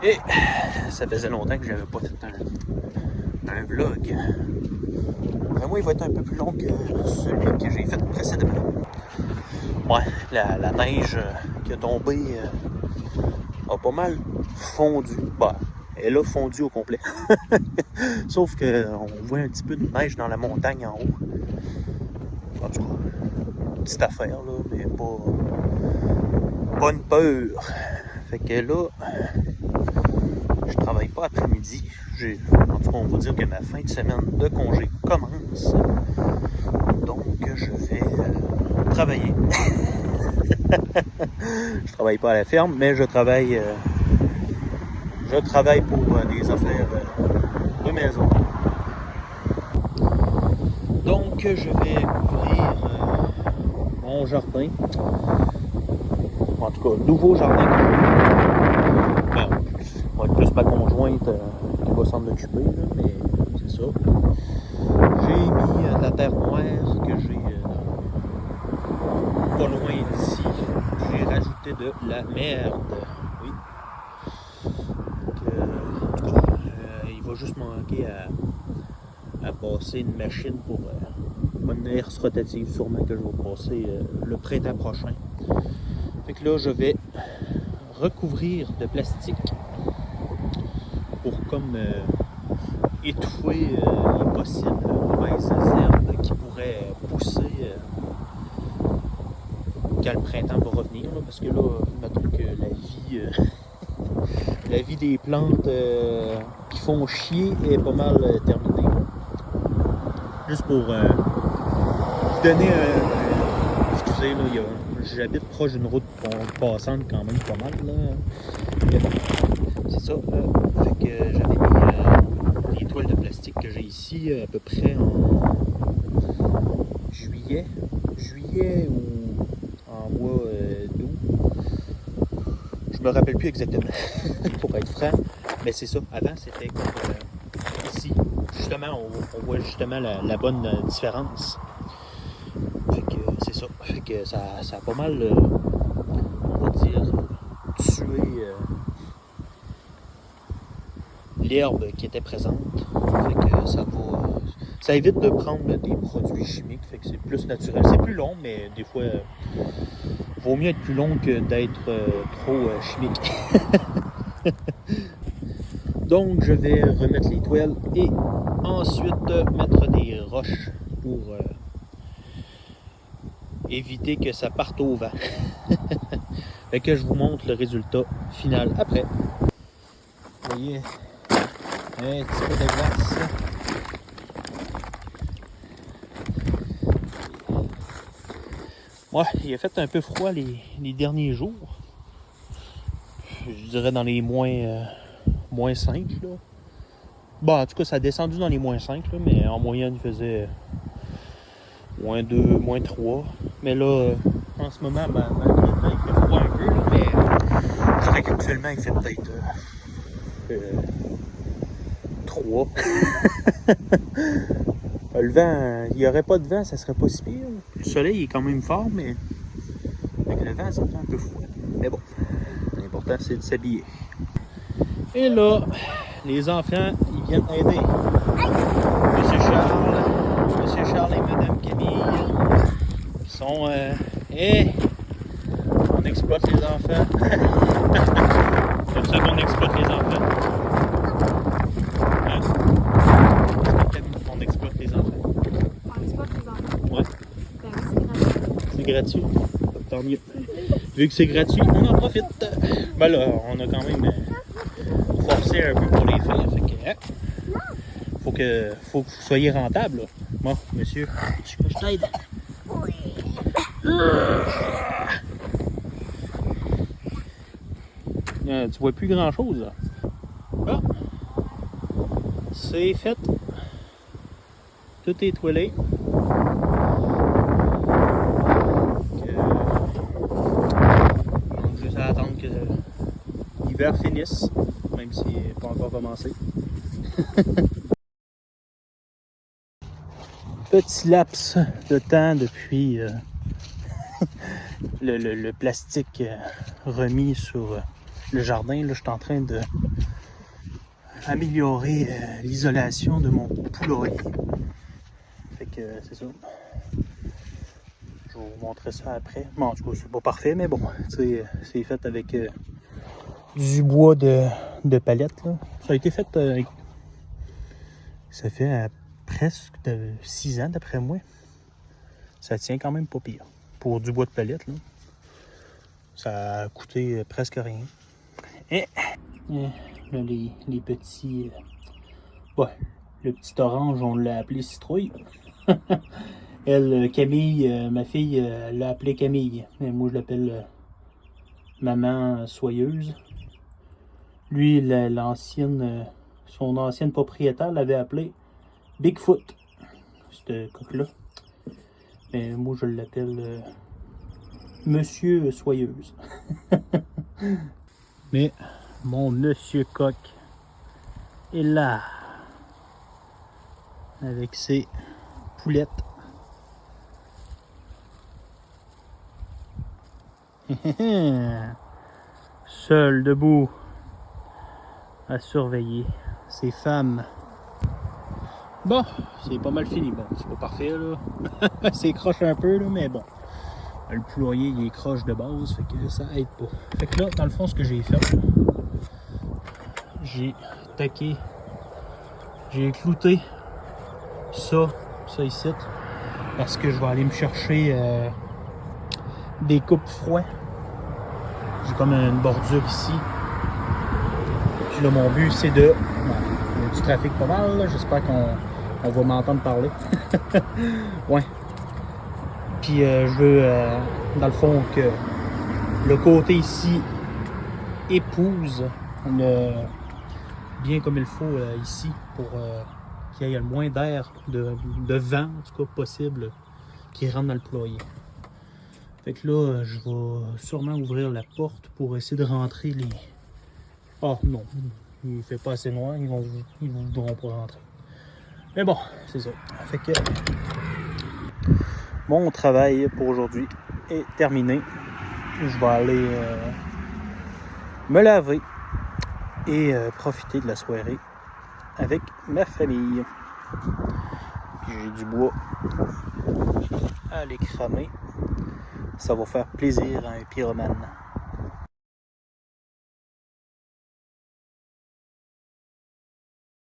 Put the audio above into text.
Et ça faisait longtemps que j'avais pas fait un vlog. Vraiment, il va être un peu plus long que celui que j'ai fait précédemment. Ouais, la neige qui a tombé a pas mal fondu. Bah, elle a fondu au complet. Sauf qu'on voit un petit peu de neige dans la montagne en haut. En tout cas, petite affaire là, mais pas une peur. Fait que là, je travaille pas après-midi. En tout cas, on va dire que ma fin de semaine de congé commence. Donc, je vais travailler. Je travaille pas à la ferme, mais je travaille pour des affaires de maison. Donc, je vais ouvrir mon jardin. En tout cas, nouveau jardin. Ben, va être plus ma conjointe qui va s'en occuper, là, mais c'est ça. J'ai mis de la terre noire que j'ai pas loin d'ici. J'ai rajouté de la merde. Oui. En tout cas, il va juste manquer à passer une machine pour une herse rotative, sûrement que je vais passer le printemps prochain. Fait que là, je vais recouvrir de plastique pour comme étouffer les possibles mauvaises herbes qui pourraient pousser quand le printemps va revenir. Là, parce que là, mettons que la vie des plantes qui font chier est pas mal terminée. Juste pour vous donner excusez, là, j'habite proche d'une route passante quand même pas mal. Là. Mais bon, c'est ça. Fait que j'avais mis les toiles de plastique que j'ai ici à peu près en juillet ou en mois d'août. Je me rappelle plus exactement, pour être franc. Mais c'est ça. Avant, c'était comme ici. Justement, on voit justement la bonne différence. Fait que c'est ça. Fait que ça a pas mal, on va dire, tué l'herbe qui était présente. Fait que ça évite de prendre des produits chimiques. Fait que c'est plus naturel. C'est plus long, mais des fois, vaut mieux être plus long que d'être trop chimique. Donc, je vais remettre les toiles et ensuite mettre des roches pour éviter que ça parte au vent. Fait que je vous montre le résultat final après. Vous voyez, un petit peu de glace. Ouais, il a fait un peu froid les derniers jours. Je dirais dans les moins 5. Là. Bon, en tout cas, ça a descendu dans les moins 5, là, mais en moyenne, il faisait moins 2, moins 3. Mais là, en ce moment, malgré le temps, il fait froid un peu, là, mais je dirais qu'actuellement, il fait peut-être 3. Le vent, il n'y aurait pas de vent, ça serait pas si pire. Le soleil est quand même fort, mais avec le vent, ça fait un peu froid. Mais bon, l'important, c'est de s'habiller. Et là, les enfants, ils viennent aider. Monsieur Charles et Madame Camille, qui sont... on exploite les enfants. C'est ça qu'on exploite les enfants. Hein? On exploite les enfants. On exploite les enfants? Ouais. Ben oui, c'est gratuit. C'est gratuit. Tant mieux. Vu que c'est gratuit, on en profite. Ben là, on a quand même forcé un peu pour les faire. Fait que, hein, faut que vous soyez rentable. Là. Bon, monsieur, tu veux que je t'aide? Oui. Tu vois plus grand chose là. Ah, c'est fait. Tout est toilé. Donc, juste à attendre que l'hiver finisse, même s'il n'est pas encore commencé. Petit laps de temps depuis le plastique remis sur le jardin. Là, je suis en train de améliorer l'isolation de mon poulailler. Fait que c'est ça. Je vais vous montrer ça après. Bon, en tout cas, c'est pas parfait, mais bon, c'est fait avec du bois de palette. Là. Ça a été fait avec... Ça fait presque 6 ans d'après moi. Ça tient quand même pas pire. Pour du bois de palette, là. Ça a coûté presque rien. Et là, les petits... ouais, le petit orange, on l'a appelé citrouille. Elle, Camille, ma fille, elle l'a appelé Camille. Mais moi, je l'appelle maman soyeuse. Lui, son ancienne propriétaire l'avait appelé Bigfoot. Cette coque-là. Mais moi, je l'appelle Monsieur Soyeuse. Mais mon Monsieur Coq est là. Avec ses poulettes. Seul, debout, à surveiller ces femmes. Bon, c'est pas mal fini. Bon, c'est pas parfait, là. C'est croche un peu, là, mais bon. Le poulailler, il est croche de base, fait que ça aide pas. Fait que là, dans le fond, ce que j'ai fait, j'ai taqué, j'ai clouté ça ici, parce que je vais aller me chercher des coupes froids. J'ai comme une bordure ici. Puis là, mon but, c'est de... Bon, il y a du trafic pas mal, là. J'espère qu'on va m'entendre parler. Ouais. Puis je veux, dans le fond, que le côté ici épouse bien comme il faut ici pour qu'il y ait le moins d'air, de vent, en tout cas possible, qui rentre dans le poulailler. Fait que là, je vais sûrement ouvrir la porte pour essayer de rentrer les... Oh non, il fait pas assez noir, ils voudront pas rentrer. Mais bon, c'est ça. Fait que mon travail pour aujourd'hui est terminé. Je vais aller me laver et profiter de la soirée avec ma famille. Puis j'ai du bois à aller cramer. Ça va faire plaisir à un pyromane.